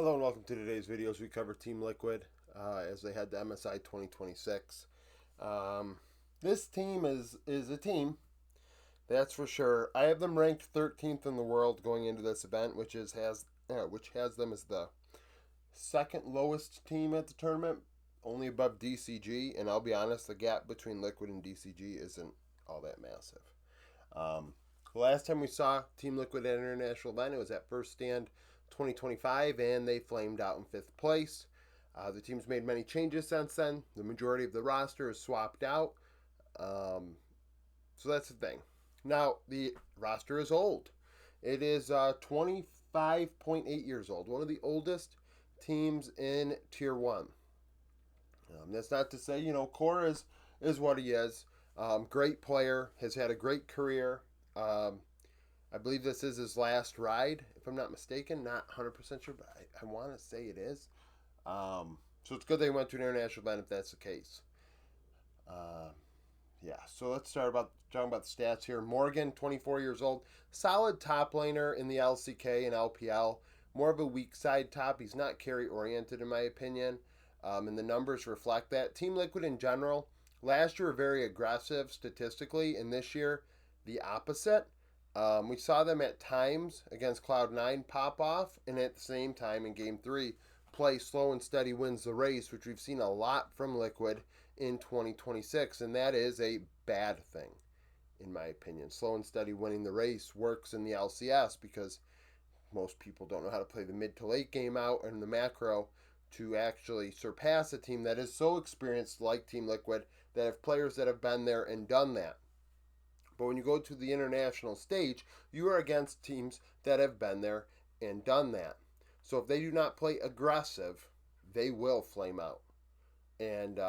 Hello and welcome to today's video as we cover Team Liquid as they head to MSI 2026. Um, this team is a team, that's for sure. I have them ranked 13th in the world going into this event, which has them as the second lowest team at the tournament, only above DCG. And I'll be honest, the gap between Liquid and DCG isn't all that massive. Um, the last time we saw Team Liquid at an international event, it was at First Stand 2025, and they flamed out in fifth place. The team's made many changes since then. The majority of the roster is swapped out. So that's the thing. Now, the roster is old. It is 25.8 years old, one of the oldest teams in Tier 1. That's not to say, Core is what he is. Great player, has had a great career. I believe this is his last ride, if I'm not mistaken. Not 100% sure, but I want to say it is. So it's good they went to an international event if that's the case. Yeah, so let's start talking about the stats here. Morgan, 24 years old, solid top laner in the LCK and LPL. More of a weak side top. He's not carry oriented in my opinion, and the numbers reflect that. Team Liquid in general, last year were very aggressive statistically, and this year the opposite. We saw them at times against Cloud9 pop off, and at the same time in Game 3 play slow and steady wins the race, which we've seen a lot from Liquid in 2026, and that is a bad thing, in my opinion. Slow and steady winning the race works in the LCS because most people don't know how to play the mid to late game out and the macro to actually surpass a team that is so experienced like Team Liquid that have players that have been there and done that. But when you go to the international stage, you are against teams that have been there and done that. So if they do not play aggressive, they will flame out. And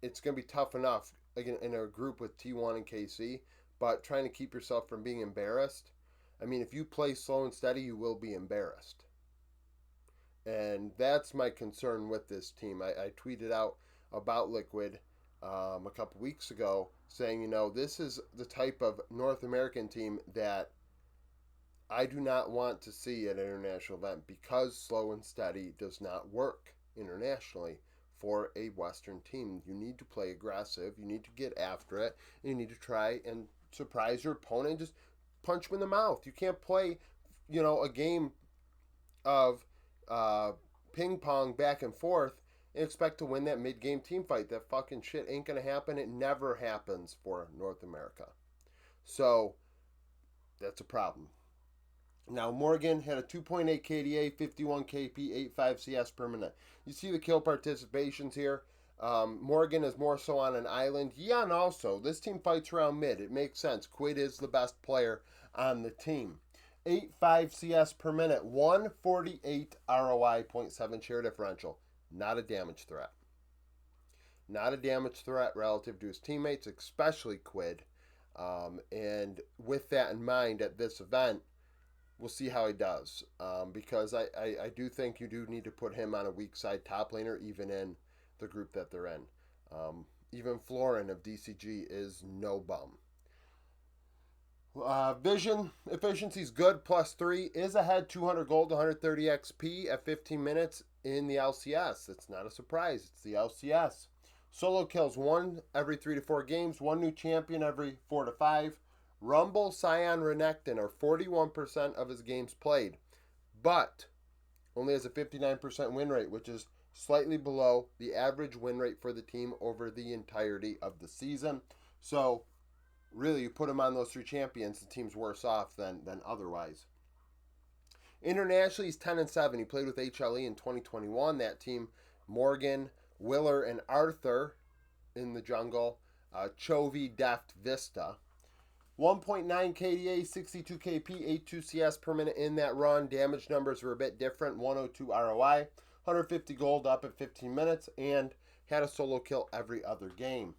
it's going to be tough enough again in a group with T1 and KC, but trying to keep yourself from being embarrassed. I mean, if you play slow and steady, you will be embarrassed. And that's my concern with this team. I tweeted out about Liquid a couple weeks ago saying, this is the type of North American team that I do not want to see at an international event because slow and steady does not work internationally for a Western team. You need to play aggressive. You need to get after it. You need to try and surprise your opponent and just punch him in the mouth. You can't play, a game of ping pong back and forth and expect to win that mid-game team fight. That fucking shit ain't going to happen. It never happens for North America. So that's a problem. Now, Morgan had a 2.8 KDA, 51 KP, 85 CS per minute. You see the kill participations here. Morgan is more so on an island. Yan also. This team fights around mid. It makes sense. Quid is the best player on the team. 8.5 CS per minute, 148 ROI, 0.7 share differential. Not a damage threat. Not a damage threat relative to his teammates, especially Quid. And with that in mind at this event, we'll see how he does, because I do think you do need to put him on a weak side top laner, even in the group that they're in. Even Florin of DCG is no bum. Vision efficiency is good, +3, is ahead 200 gold, 130 XP at 15 minutes in the LCS. It's not a surprise, it's the LCS. Solo kills 1 every 3 to 4 games, 1 new champion every 4 to 5. Rumble, Scion, Renekton are 41% of his games played, but only has a 59% win rate, which is slightly below the average win rate for the team over the entirety of the season. So, really, you put him on those 3 champions, the team's worse off than otherwise. Internationally, he's 10-7. He played with HLE in 2021. That team, Morgan, Willer, and Arthur in the jungle. Chovy, Deft, Vista. 1.9 KDA, 62 KP, 82 CS per minute in that run. Damage numbers were a bit different. 102 ROI, 150 gold up at 15 minutes, and had a solo kill every other game.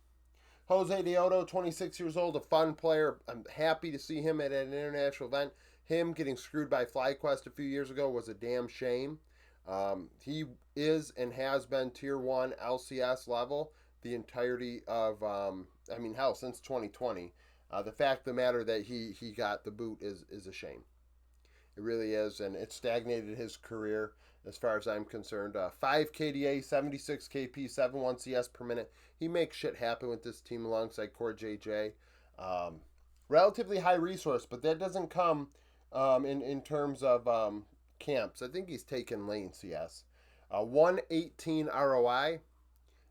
Jose Deodo, 26 years old, a fun player. I'm happy to see him at an international event. Him getting screwed by FlyQuest a few years ago was a damn shame. He is and has been Tier 1 LCS level the entirety of, since 2020. The fact of the matter that he got the boot is a shame. It really is, and it stagnated his career. as far as I'm concerned. 5 KDA, 76 KP, 71 CS per minute. He makes shit happen with this team alongside Core JJ. Um, Relatively high resource, but that doesn't come in terms of camps. I think he's taken lane CS. 118 ROI,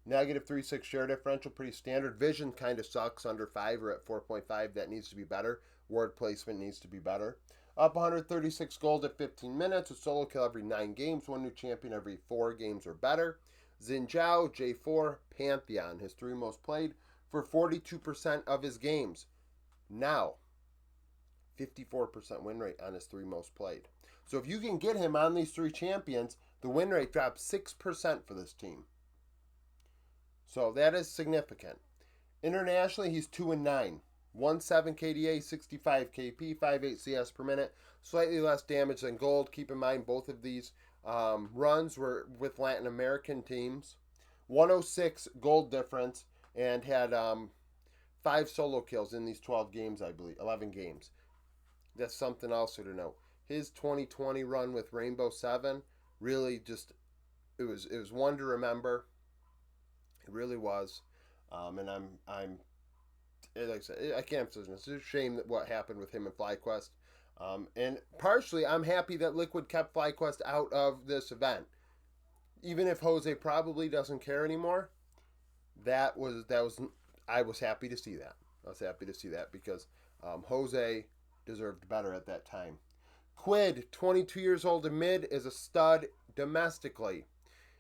negative 3.6 share differential, pretty standard. Vision kind of sucks under 5 or at 4.5. That needs to be better. Ward placement needs to be better. Up 136 gold at 15 minutes. A solo kill every 9 games. One new champion every 4 games or better. Xin Zhao, J4, Pantheon, his 3 most played for 42% of his games. Now, 54% win rate on his 3 most played. So if you can get him on these 3 champions, the win rate drops 6% for this team. So that is significant. Internationally, he's 2-9. 1.7 KDA, 65 KP, 5.8 CS per minute. Slightly less damage than gold. Keep in mind both of these runs were with Latin American teams. 106 gold difference and had 5 solo kills in these 12 games, I believe. 11 games. That's something also to note. His 2020 run with Rainbow 7 really just, it was one to remember. It really was. And I'm like I said, I can't emphasize this. It's a shame that what happened with him and FlyQuest. And partially, I'm happy that Liquid kept FlyQuest out of this event. Even if Jose probably doesn't care anymore, that was I was happy to see that. I was happy to see that because Jose deserved better at that time. Quid, 22 years old in mid, is a stud domestically.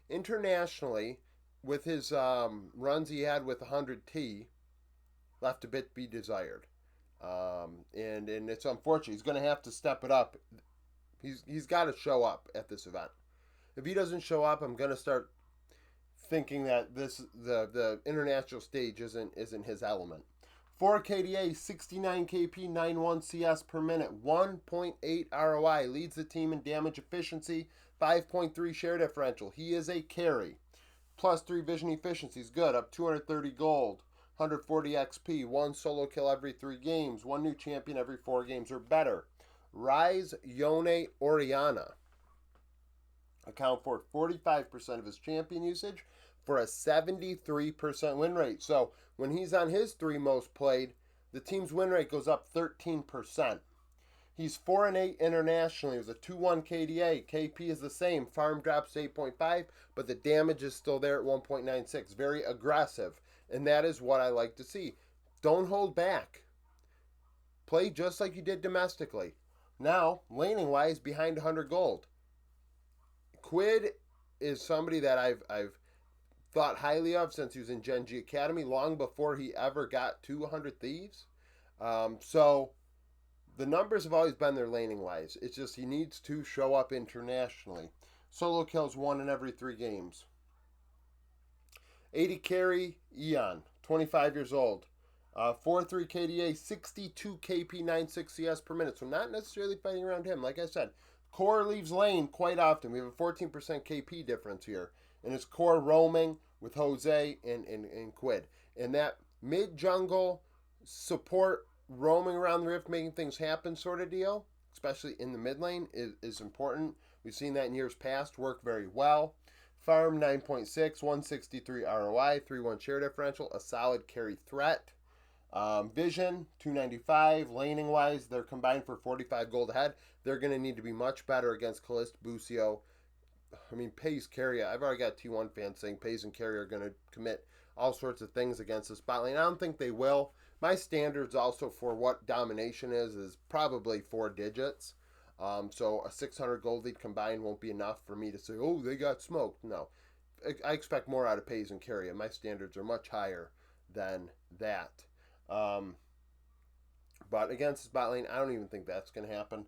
Internationally, with his runs he had with 100T, left a bit be desired. And it's unfortunate. He's going to have to step it up. He's got to show up at this event. If he doesn't show up, I'm going to start thinking that the international stage isn't his element. 4 KDA, 69 KP, 9.1 CS per minute, 1.8 ROI, leads the team in damage efficiency, 5.3 share differential. He is a carry. Plus 3 vision efficiency is good, up 230 gold, 140 XP, 1 solo kill every 3 games, 1 new champion every 4 games or better. Rise, Yone, Oriana account for 45% of his champion usage for a 73% win rate. So when he's on his 3 most played, the team's win rate goes up 13%. He's 4-8 internationally. It was a 2-1 KDA. KP is the same. Farm drops to 8.5, but the damage is still there at 1.96. Very aggressive, and that is what I like to see. Don't hold back. Play just like you did domestically. Now, laning-wise, behind 100 gold. Quid is somebody that I've thought highly of since he was in Gen G Academy, long before he ever got to 100 Thieves. So the numbers have always been there laning-wise. It's just he needs to show up internationally. Solo kills 1 in every 3 games. 80 carry, Eon, 25 years old. 4-3 KDA, 62 KP, 9.6 CS per minute. So not necessarily fighting around him. Like I said, core leaves lane quite often. We have a 14% KP difference here. And it's core roaming with Jose and Quid. And that mid-jungle support roaming around the rift, making things happen sort of deal, especially in the mid lane, is important. We've seen that in years past work very well. Farm 9.6, 163 ROI, 3-1 share differential, a solid carry threat. Vision 295, laning wise, they're combined for 45 gold ahead. They're going to need to be much better against Kalist, Busio. I mean, Pays Carry. I've already got T1 fans saying Pays and Carry are going to commit all sorts of things against the spot lane. I don't think they will. My standards also for what domination is probably 4 digits. So a 600 gold lead combined won't be enough for me to say, oh, they got smoked. No. I expect more out of Pays and Carry. My standards are much higher than that. But against the spot lane, I don't even think that's going to happen.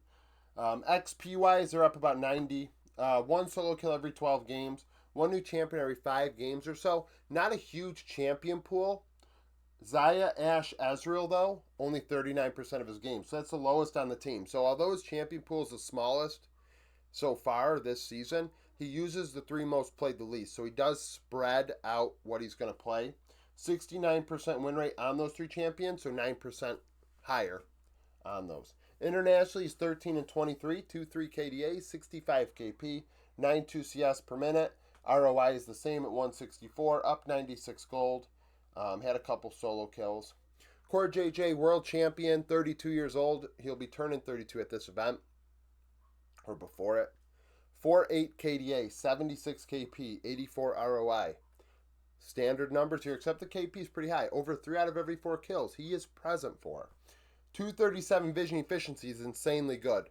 XP-wise, they're up about 90. 1 solo kill every 12 games. 1 new champion every 5 games or so. Not a huge champion pool. Zaya, Ashe, Ezreal, though, only 39% of his games. So that's the lowest on the team. So although his champion pool is the smallest so far this season, he uses the 3 most played the least. So he does spread out what he's going to play. 69% win rate on those 3 champions, so 9% higher on those. Internationally, he's 13-23, 2-3 KDA, 65 KP, 92 CS per minute. ROI is the same at 164, up 96 gold. Had a couple solo kills. Core JJ, world champion, 32 years old. He'll be turning 32 at this event, or before it. 4.8 KDA, 76 KP, 84 ROI. Standard numbers here, except the KP is pretty high. Over 3 out of every 4 kills he is present for. 237 vision efficiency is insanely good.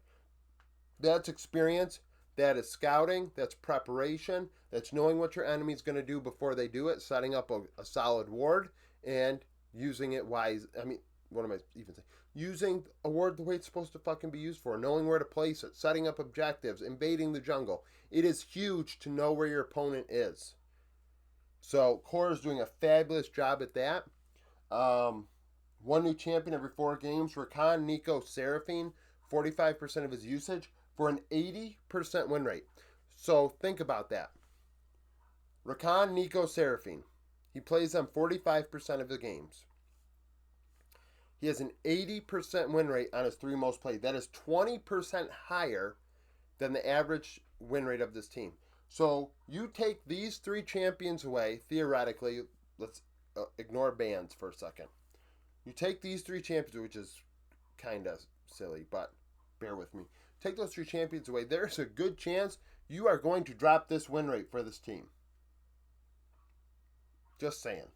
That's experience. That is scouting. That's preparation. That's knowing what your enemy's going to do before they do it, setting up a solid ward, and using it wise. I mean, what am I even saying? Using a ward the way it's supposed to fucking be used for. Knowing where to place it. Setting up objectives. Invading the jungle. It is huge to know where your opponent is. So, Core is doing a fabulous job at that. One new champion every 4 games. Rakan Nico Seraphine, 45% of his usage for an 80% win rate. So think about that. Rakan Nico Seraphine. He plays on 45% of the games. He has an 80% win rate on his 3 most played. That is 20% higher than the average win rate of this team. So you take these 3 champions away, theoretically, let's ignore bans for a second. You take these 3 champions, which is kind of silly, but bear with me. Take those 3 champions away, there's a good chance you are going to drop this win rate for this team. Just saying.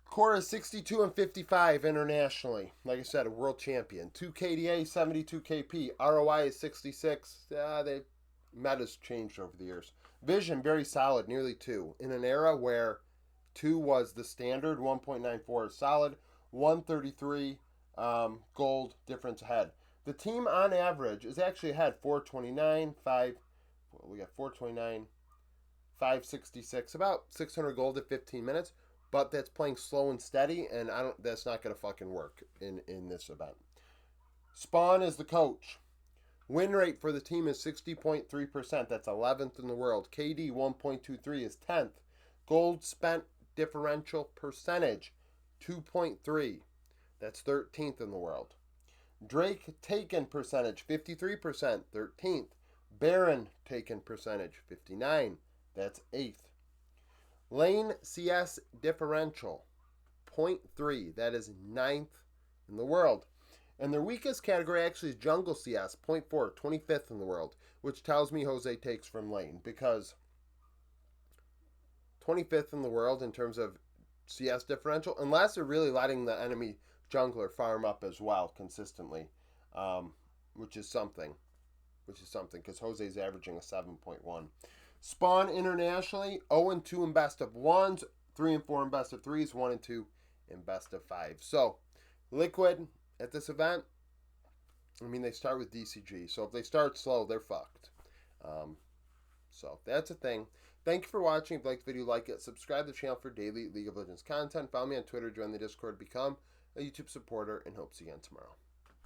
Core is 62 and 55 internationally. Like I said, a world champion. 2 KDA, 72 KP. ROI is 66. Meta's changed over the years. Vision, very solid, nearly 2. In an era where 2 was the standard, 1.94 is solid. 133 gold difference ahead. The team on average is actually ahead. 429, 566, about 600 gold at 15 minutes. But that's playing slow and steady, and that's not going to fucking work in this event. Spawn is the coach. Win rate for the team is 60.3%. That's 11th in the world. KD 1.23 is 10th. Gold spent differential percentage 2.3. That's 13th in the world. Drake taken percentage 53%, 13th. Baron taken percentage 59. That's 8th. Lane CS differential 0.3. That is 9th in the world. And their weakest category actually is jungle CS, 0.4, 25th in the world, which tells me Jose takes from lane, because 25th in the world in terms of CS differential, unless they're really letting the enemy jungler farm up as well consistently, which is something, because Jose's averaging a 7.1. Spawn internationally, 0-2 in best of 1s, 3-4 in best of 3s, 1-2 in best of 5. So, Liquid at this event, I mean, they start with DCG. So if they start slow, they're fucked. So that's a thing. Thank you for watching. If you liked the video, like it. Subscribe to the channel for daily League of Legends content. Follow me on Twitter. Join the Discord. Become a YouTube supporter. And hope to see you again tomorrow.